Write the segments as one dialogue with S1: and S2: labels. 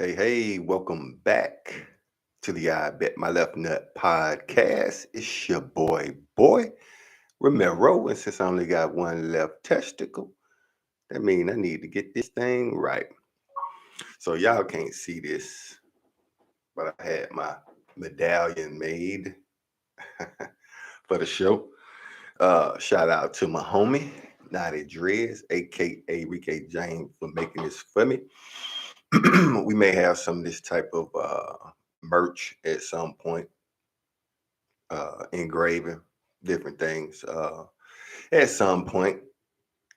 S1: Hey, welcome back to the I Bet My Left Nut podcast. It's your boy, Romero. And since I only got one left testicle, that means I need to get this thing right. So, y'all can't see this, but I had my medallion made for the show. Shout out to my homie, Naughty Dreads, aka Ricky James, for making this for me. We may have some of this type of merch at some point, engraving, different things. At some point,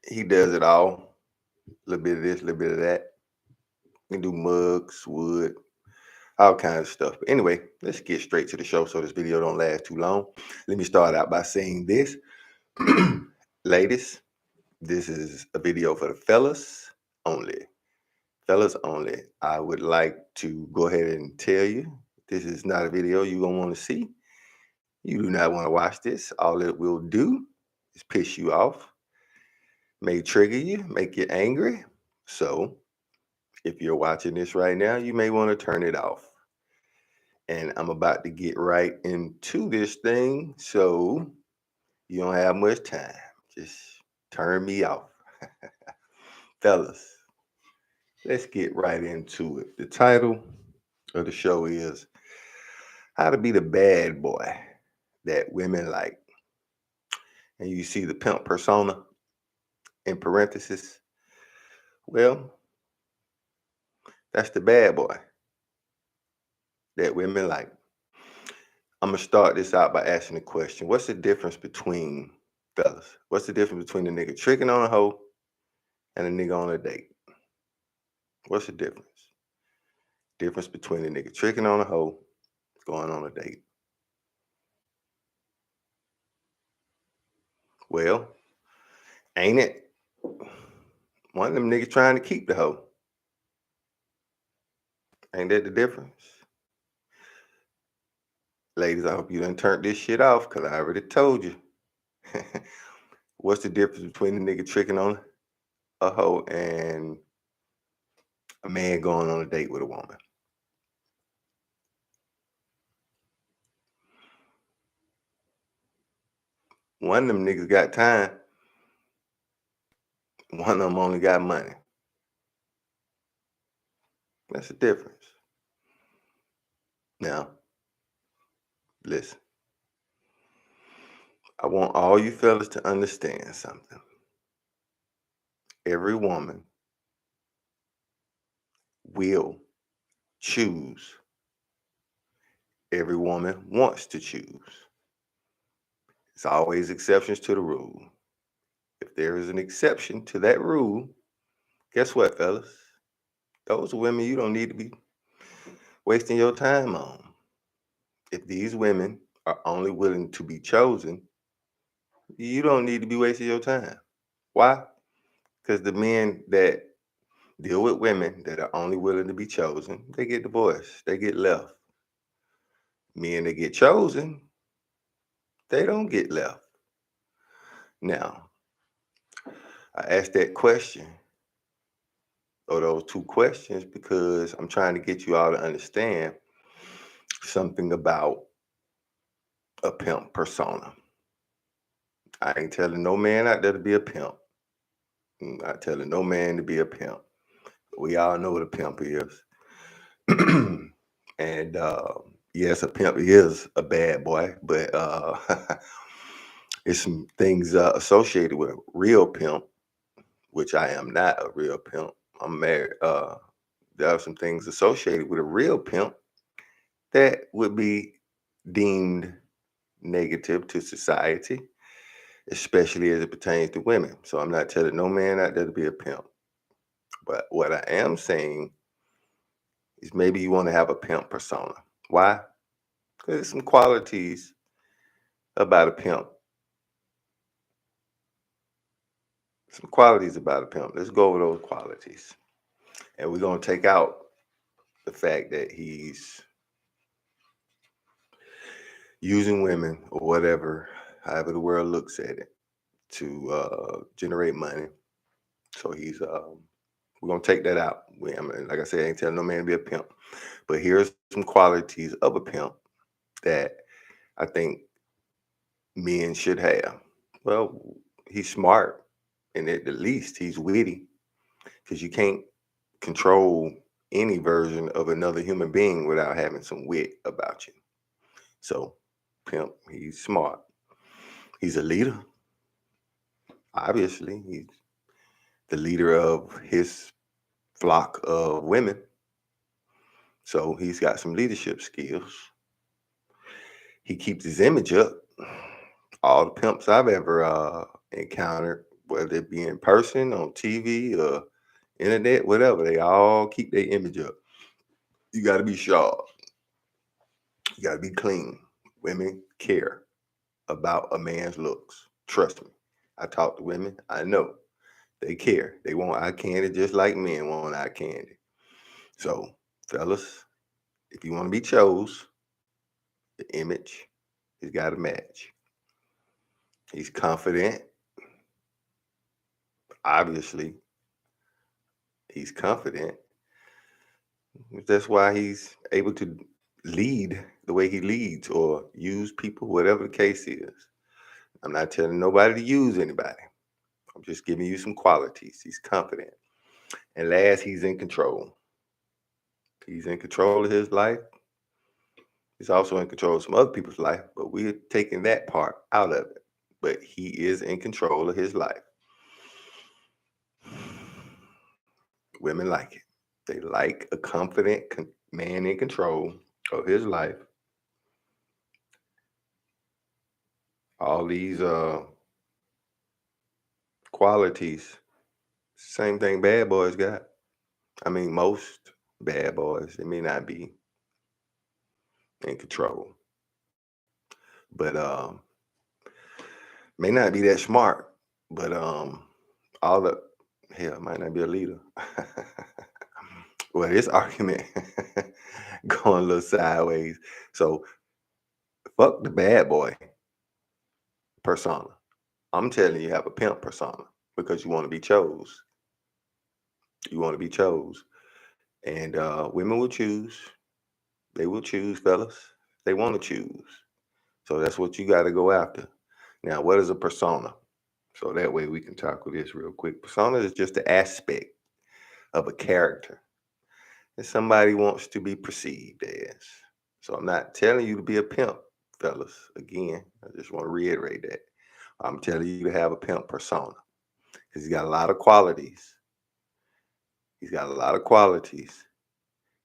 S1: he does it all. A little bit of this, a little bit of that. We can do mugs, wood, all kinds of stuff. But anyway, let's get straight to the show so this video don't last too long. Let me start out by saying this. Ladies, this is a video for the fellas only. Fellas only. I would like to go ahead and tell you this is not a video you're going to want to see. You do not want to watch this. All it will do is piss you off, may trigger you, make you angry. So if you're watching this right now, you may want to turn it off. And I'm about to get right into this thing. So you don't have much time. Just turn me off. Fellas, let's get right into it. The title of the show is How to Be the Bad Boy That Women Like. And you see the pimp persona in parentheses. Well, that's the bad boy that women like. I'm gonna start this out by asking the question: what's the difference between fellas? What's the difference between a nigga tricking on a hoe and a nigga on a date? What's the difference? Difference between a nigga tricking on a hoe, going on a date. Well, ain't it? One of them niggas trying to keep the hoe. Ain't that the difference? Ladies, I hope you done turned this shit off because I already told you. What's the difference between a nigga tricking on a hoe and a man going on a date with a woman? One of them niggas got time. One of them only got money. That's the difference. Now, listen. I want all you fellas to understand something. Every woman will choose. Every woman wants to choose. There's always exceptions to the rule. If there is an exception to that rule, guess what, fellas? Those are women you don't need to be wasting your time on. If these women are only willing to be chosen, you don't need to be wasting your time. Why? Because the men that deal with women that are only willing to be chosen, they get divorced, they get left. Men that get chosen, they don't get left. Now, I asked that question or those two questions because I'm trying to get you all to understand something about a pimp persona. I ain't telling no man out there to be a pimp. I'm not telling no man to be a pimp. We all know what a pimp is. And yes, a pimp is a bad boy, but it's some things associated with a real pimp, which I am not a real pimp. I'm married. There are some things associated with a real pimp that would be deemed negative to society, especially as it pertains to women. So I'm not telling no man out there to be a pimp. But what I am saying is maybe you want to have a pimp persona. Why? Because there's some qualities about a pimp. Some qualities about a pimp. Let's go over those qualities. And we're going to take out the fact that he's using women or whatever, however the world looks at it, to generate money. So he's We're gonna take that out. I mean, like I said, I ain't telling no man to be a pimp. But here's some qualities of a pimp that I think men should have. Well, he's smart, and at the least, he's witty, because you can't control any version of another human being without having some wit about you. So, pimp, he's smart. He's a leader. Obviously, he's the leader of his flock of women. So he's got some leadership skills. He keeps his image up. All the pimps I've ever encountered, whether it be in person, on TV, or internet, whatever, they all keep their image up. You got to be sharp. You got to be clean. Women care about a man's looks. Trust me. I talk to women. I know they care. They want eye candy just like men want eye candy. So, fellas, if you want to be chose, the image has got to match. He's confident. Obviously, he's confident. That's why he's able to lead the way he leads or use people, whatever the case is. I'm not telling nobody to use anybody. I'm just giving you some qualities. He's confident. And last, he's in control. He's in control of his life. He's also in control of some other people's life, but we're taking that part out of it. But he is in control of his life. Women like it. They like a confident man in control of his life. All these qualities, same thing bad boys got. I mean, most bad boys, they may not be in control, but may not be that smart, but all the hell might not be a leader. Well, this argument going a little sideways. So fuck the bad boy persona. I'm telling you, have a pimp persona because you want to be chose. You want to be chose. And women will choose. They will choose, fellas. They want to choose. So that's what you got to go after. Now, what is a persona? So that way we can tackle this real quick. Persona is just the aspect of a character that somebody wants to be perceived as. So I'm not telling you to be a pimp, fellas. Again, I just want to reiterate that. I'm telling you to have a pimp persona because he's got a lot of qualities. He's got a lot of qualities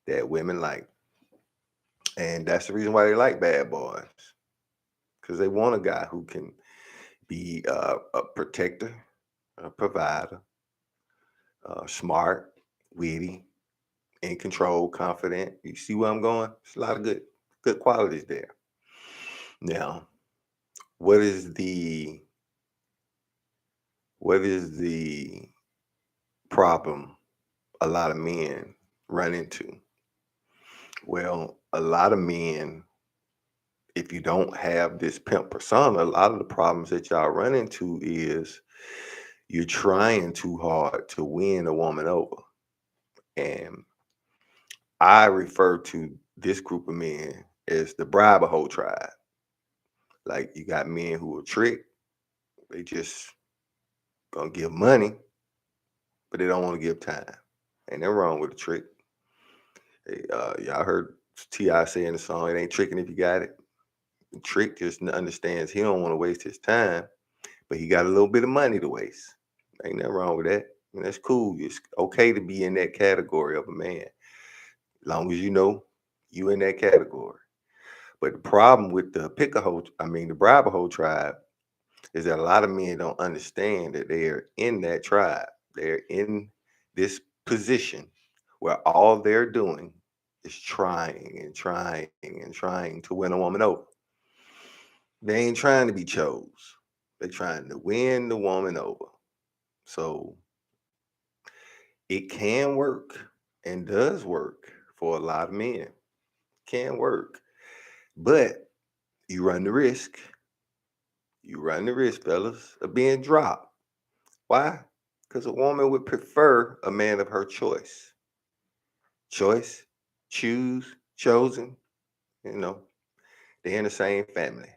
S1: that women like. And that's the reason why they like bad boys because they want a guy who can be a protector, a provider, smart, witty, in control, confident. You see where I'm going? It's a lot of good qualities there. Now, what is the problem a lot of men run into? Well, a lot of men, if you don't have this pimp persona, a lot of the problems that y'all run into is you're trying too hard to win a woman over. And I refer to this group of men as the bribe a hoe tribe. Like you got men who will trick, they just gonna give money, but they don't want to give time. Ain't nothing wrong with a trick. Hey, y'all heard Ti say in the song, "It ain't tricking if you got it." The trick just understands he don't want to waste his time, but he got a little bit of money to waste. Ain't nothing wrong with that. And that's cool. It's okay to be in that category of a man, as long as you know you in that category. But the problem with the the bribe a hoe tribe is that a lot of men don't understand that they're in that tribe. They're in this position where all they're doing is trying and trying and trying to win a woman over. They ain't trying to be chose. They're trying to win the woman over. So it can work and does work for a lot of men. Can work. But you run the risk. You run the risk, fellas, of being dropped. Why? Because a woman would prefer a man of her choice. Choice, choose, chosen, you know, they're in the same family.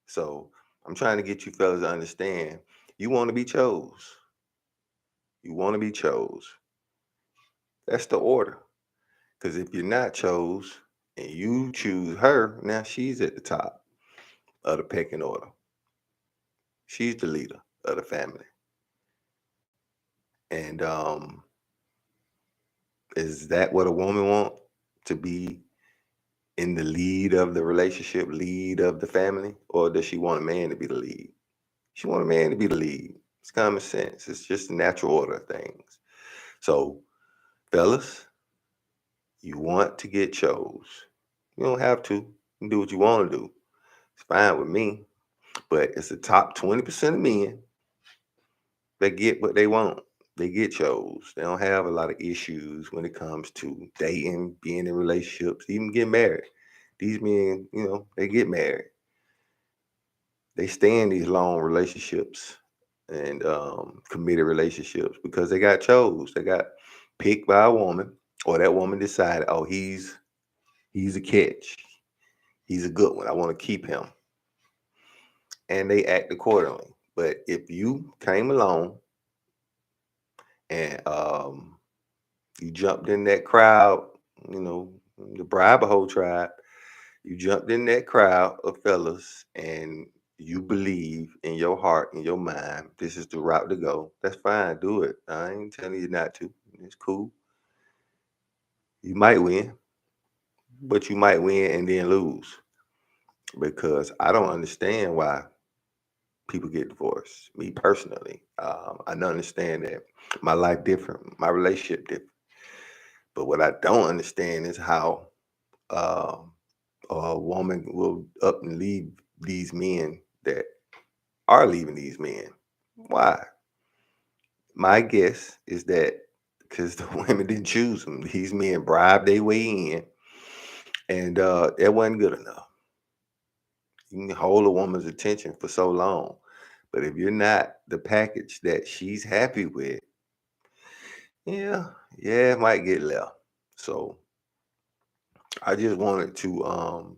S1: So I'm trying to get you fellas to understand you want to be chose. You want to be chose. That's the order. Because if you're not chose and you choose her, now she's at the top of the pecking order. She's the leader of the family. And is that what a woman want? To be in the lead of the relationship, lead of the family? Or does she want a man to be the lead? She want a man to be the lead. It's common sense. It's just the natural order of things. So, fellas, you want to get chose. You don't have to. You can do what you want to do. It's fine with me. But it's the top 20% of men that get what they want. They get chose. They don't have a lot of issues when it comes to dating, being in relationships, even getting married. These men, they get married. They stay in these long relationships and committed relationships because they got chose. They got picked by a woman, or that woman decided, oh, he's a catch. He's a good one. I want to keep him. And they act accordingly. But if you came along and you jumped in that crowd, you know, the bribe a whole tribe, you jumped in that crowd of fellas and you believe in your heart, in your mind, this is the route to go. That's fine. Do it. I ain't telling you not to. It's cool. You might win, but you might win and then lose because I don't understand why people get divorced. Me personally, I don't understand that. My life different, my relationship different. But what I don't understand is how uh, a woman will up and leave these men that are leaving these men. Why? My guess is that because the women didn't choose them. These men bribed their way in, and that wasn't good enough. You can hold a woman's attention for so long, but if you're not the package that she's happy with, yeah, yeah, it might get left. So I just wanted to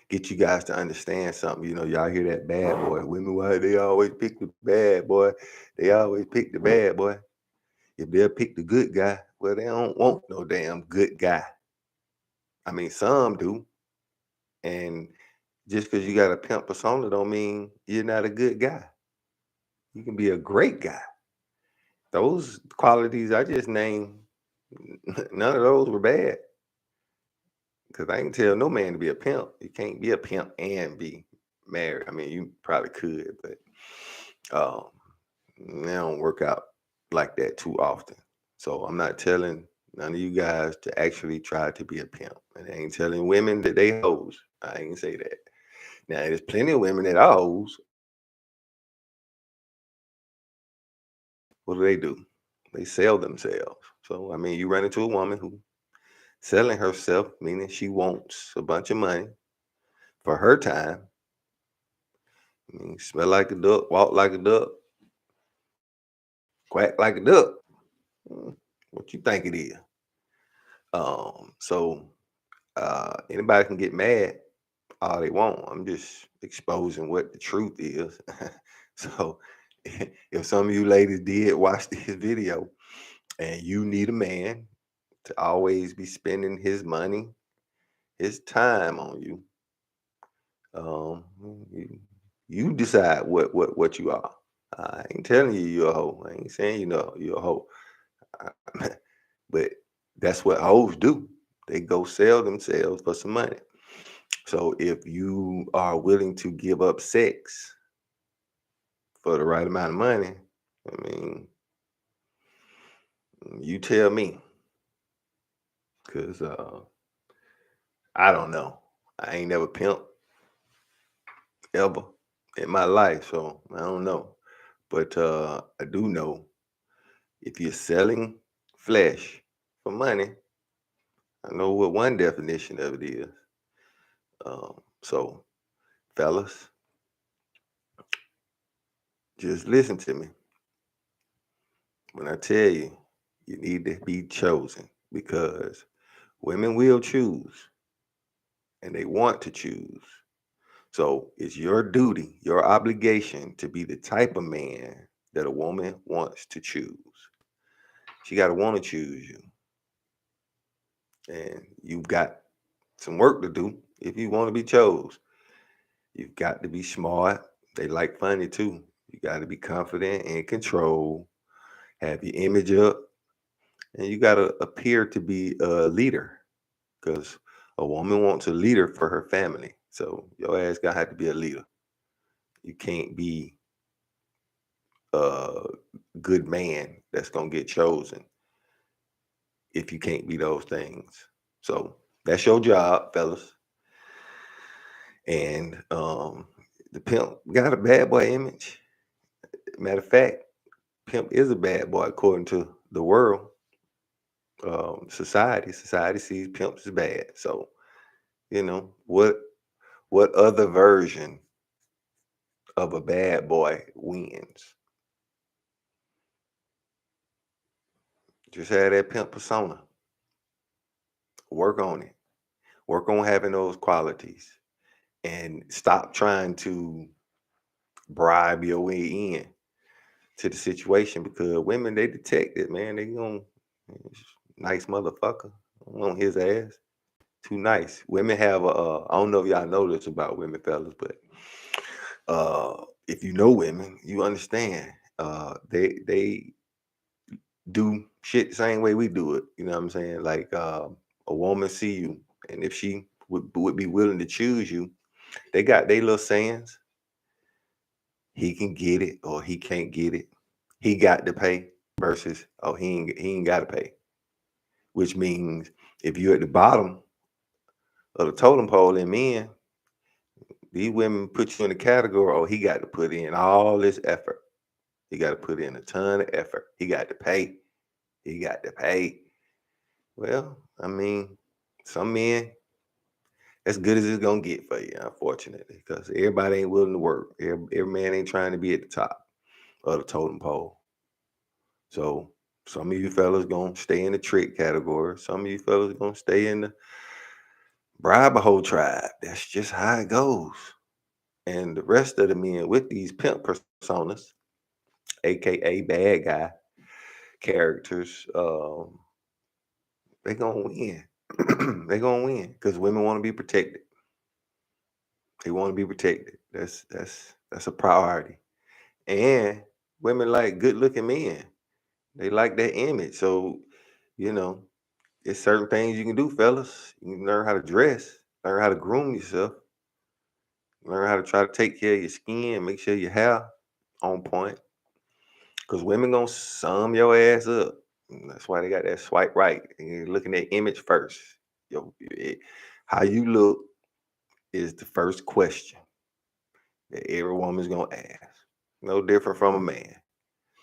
S1: get you guys to understand something. Y'all hear that bad boy. Women, why they always pick the bad boy? They always pick the bad boy. If they'll pick the good guy, well, they don't want no damn good guy. I mean, some do. And just because you got a pimp persona don't mean you're not a good guy. You can be a great guy. Those qualities I just named, none of those were bad. Because I can tell no man to be a pimp. You can't be a pimp and be married. I mean, you probably could, but um, they don't work out like that too often. So I'm not telling none of you guys to actually try to be a pimp. And I ain't telling women that they hoes. I ain't say that. Now there's plenty of women that are hoes. What do? They sell themselves. So I mean, you run into a woman who selling herself, meaning she wants a bunch of money for her time. I mean, smell like a duck, walk like a duck, quack like a duck. What you think it is? So anybody can get mad all they want. I'm just exposing what the truth is. So if some of you ladies did watch this video and you need a man to always be spending his money, his time on you, um, you, you decide what you are. I ain't telling you you're a hoe. I ain't saying you're a hoe. But that's what hoes do. They go sell themselves for some money. So if you are willing to give up sex for the right amount of money, I mean, you tell me, because I don't know. I ain't never pimped ever in my life, so I don't know. But I do know if you're selling flesh for money, I know what one definition of it is. So, fellas, just listen to me. When I tell you, you need to be chosen because women will choose and they want to choose. So it's your duty, your obligation to be the type of man that a woman wants to choose. She got to want to choose you. And you've got some work to do if you want to be chose. You've got to be smart. They like funny too. You got to be confident and control, have your image up, and you got to appear to be a leader because a woman wants a leader for her family. So your ass got to have to be a leader. You can't be a good man that's going to get chosen if you can't be those things. So that's your job, fellas. And the pimp got a bad boy image. Matter of fact, pimp is a bad boy according to the world. Society sees pimps as bad. So what other version of a bad boy wins? Just have that pimp persona. Work on it. Work on having those qualities, and stop trying to bribe your way in to the situation because women, they detect it, man. They going nice motherfucker. I don't want his ass. Too nice. Women have I don't know if y'all know this about women, fellas, but if you know women, you understand. They do shit the same way we do it. You know what I'm saying? Like a woman see you, and if she would be willing to choose you, they got they little sayings. He can get it or he can't get it. He got to pay versus oh he ain't got to pay, which means if you're at the bottom of the totem pole in men, these women put you in the category. Oh, he got to put in all this effort. He got to put in a ton of effort. He got to pay. He got to pay. Well, I mean, some men, as good as it's gonna get for you, unfortunately, because everybody ain't willing to work. Every man ain't trying to be at the top of the totem pole. So some of you fellas gonna stay in the trick category. Some of you fellas gonna stay in the bribe a whole tribe. That's just how it goes. And the rest of the men with these pimp personas, aka bad guy characters, they gonna win. They gonna win because women want to be protected. They want to be protected. That's a priority. And women like good looking men. They like that image. So, you know, there's certain things you can do, fellas. You can learn how to dress, learn how to groom yourself, learn how to try to take care of your skin, make sure your hair on point. Cause women gonna sum your ass up. And that's why they got that swipe right. And you're looking at image first. How you look is the first question that every woman's gonna ask. No different from a man.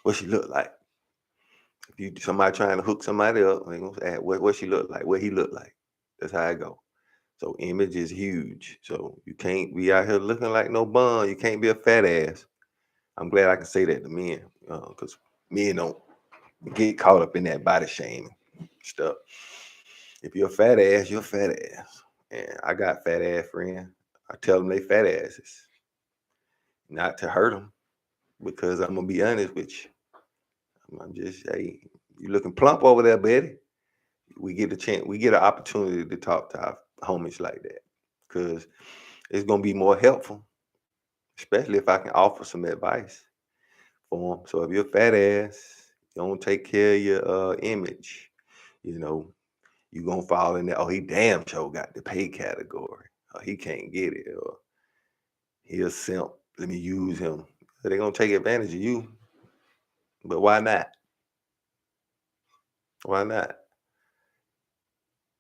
S1: What she look like? If you somebody trying to hook somebody up, they gonna ask what she look like, what he look like. That's how it go. So image is huge. So you can't be out here looking like no bum. You can't be a fat ass. I'm glad I can say that to men, because men don't get caught up in that body shaming stuff. If you're a fat ass, you're a fat ass. And I got fat ass friends. I tell them they fat asses, not to hurt them, because I'm gonna be honest with you. I'm just hey, you looking plump over there, Betty. We get a chance, we get an opportunity to talk to our homies like that, because it's gonna be more helpful, especially if I can offer some advice for them. So if you're a fat ass, you don't take care of your image, you know, you gonna fall in there. Oh, he damn sure got the pay category. Oh, he can't get it, or he a simp. Let me use him. They're gonna take advantage of you, but why not? Why not?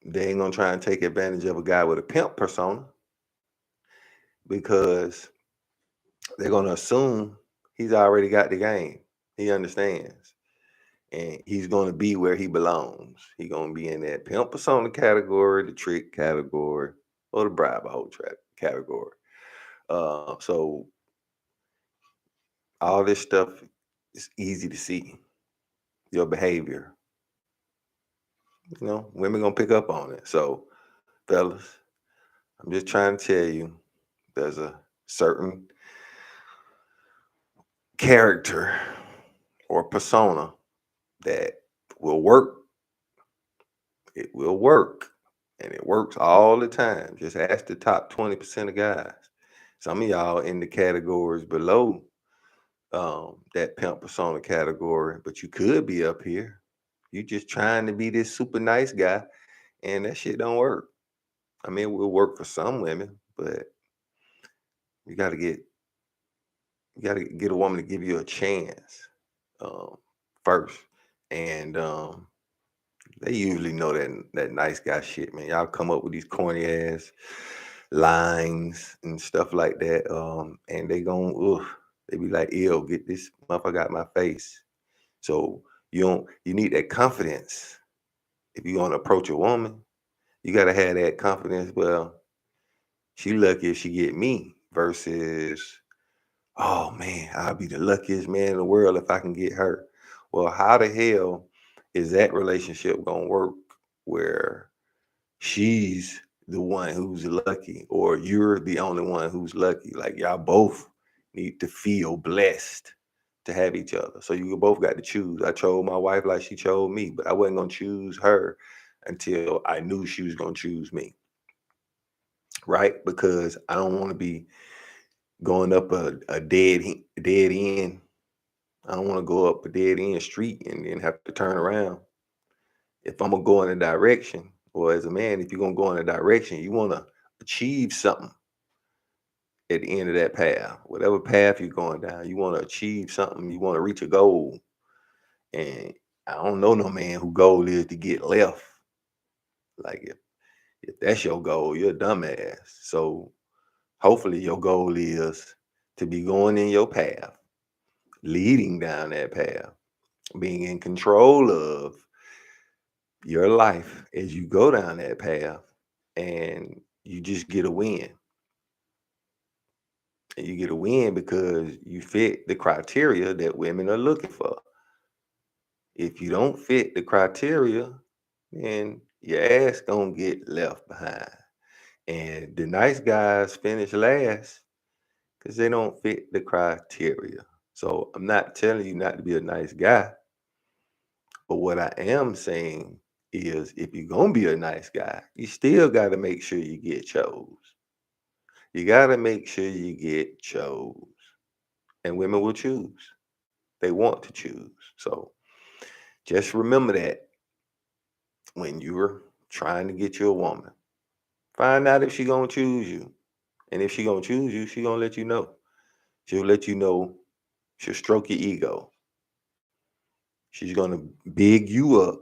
S1: They ain't gonna try and take advantage of a guy with a pimp persona because they're gonna assume he's already got the game. He understands. And he's gonna be where he belongs. He's gonna be in that pimp persona category, the trick category, or the bribe a whole track category. So all this stuff is easy to see. your behavior. Women gonna pick up on it. So, fellas, I'm just trying to tell you, there's a certain character or persona that will work. It will work. And it works all the time. Just ask the top 20% of guys. Some of y'all in the categories below that pimp persona category, but you could be up here. You just trying to be this super nice guy, and that shit don't work. I mean, it will work for some women, but you got to get a woman to give you a chance um, first, and they usually know that nice guy shit, man. Y'all come up with these corny ass lines and stuff like that, and they be like, "Ew, get this motherfucker out my face." So you need that confidence if you want to approach a woman. You gotta have that confidence. Well, she lucky if she get me versus, oh man, I'll be the luckiest man in the world if I can get her. Well, how the hell is that relationship gonna work where she's the one who's lucky or you're the only one who's lucky? Like y'all both need to feel blessed to have each other. So you both got to choose. I chose my wife like she chose me, but I wasn't gonna choose her until I knew she was gonna choose me. Right? Because I don't want to be going up a dead end. I don't want to go up a dead end street and then have to turn around. If I'm gonna go in a direction, or as a man, if you're gonna go in a direction, you want to achieve something at the end of that path. Whatever path you're going down, you want to achieve something. You want to reach a goal. And I don't know no man who goal is to get left. Like if that's your goal, you're a dumbass. So hopefully your goal is to be going in your path, leading down that path, being in control of your life as you go down that path, and you just get a win. And you get a win because you fit the criteria that women are looking for. If you don't fit the criteria, then your ass gonna get left behind. And the nice guys finish last because they don't fit the criteria. So I'm not telling you not to be a nice guy, but what I am saying is if you're gonna be a nice guy, you still gotta make sure you get chose. You gotta make sure you get chose. And women will choose. They want to choose. So just remember that when you're trying to get you a woman. Find out if she gonna choose you. And if she gonna choose you, she gonna let you know. She'll let you know. She'll stroke your ego. She's gonna big you up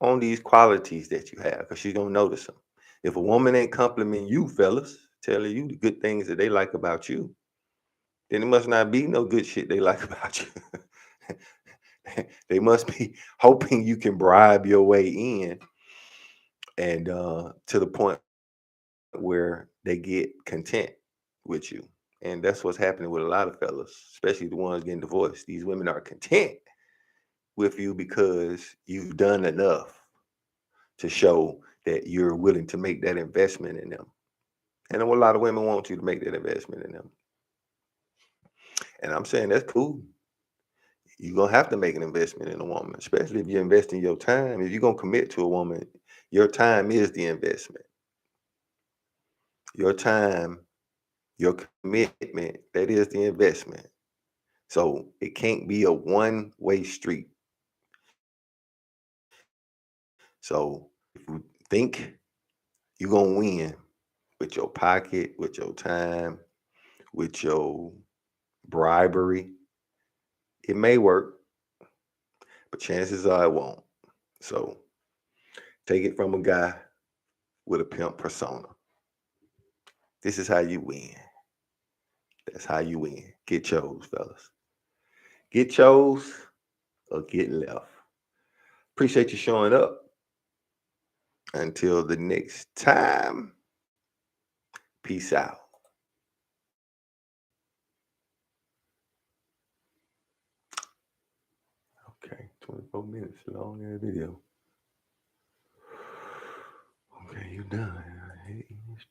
S1: on these qualities that you have because she's gonna notice them. If a woman ain't complimenting you, fellas, telling you the good things that they like about you, then it must not be no good shit they like about you. They must be hoping you can bribe your way in and to the point where they get content with you. And that's what's happening with a lot of fellas, especially the ones getting divorced. These women are content with you because you've done enough to show that you're willing to make that investment in them. And a lot of women want you to make that investment in them. And I'm saying that's cool. You're gonna have to make an investment in a woman, especially if you're investing your time. If you're gonna commit to a woman, your time is the investment. Your time, your commitment, that is the investment. So it can't be a one-way street. So if you think you're gonna win with your pocket, with your time, with your bribery, it may work, but chances are it won't. So take it from a guy with a pimp persona. This is how you win. That's how you win. Get chose, fellas. Get chose or get left. Appreciate you showing up. Until the next time, peace out. Okay, 24 minutes long in the video. Okay, you done. I hate eating this